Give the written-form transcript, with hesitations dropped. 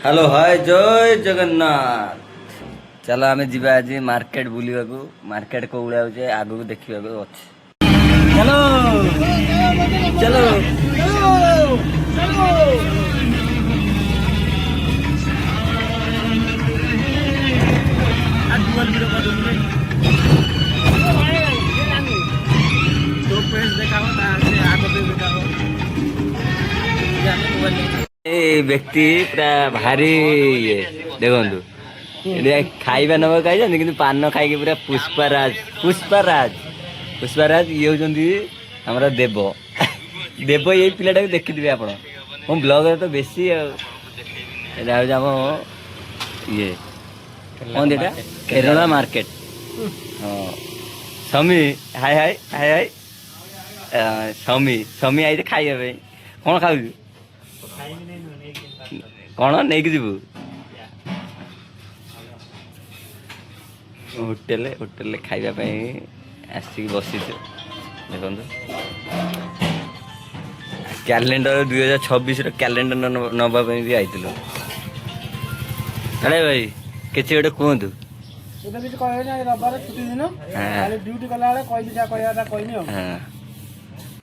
Hello hi जय जगन्नाथ। चलो आम जीवा आज मार्केट बुलवा मार्केट को उड़ा आगू देखा चलो चलो व्यक्ति पूरा भारी ये देखु खाइबा नब खाई कि पान खाई पूरा पुष्पराज पुष्पराज पुष्पराज ये होती हमारा देव देव ये पिलाटा भी देखिथे आप मो ब्लॉग तो बेसी आम ये कौन देटा केरला मार्केट हाँ समी हाय हाय हाय हाय समी समी आई खाइबा कौन खाऊ कौन नहीं कि जीवु होटेल होटेल खाइबा आसिक बसी देखो कैलेंडर 2026 कैलेंडर नवाई भी आई अरे भाई किसी गोटे कहतु रविवार छुट्टी दिन ड्यूटी कला कही कह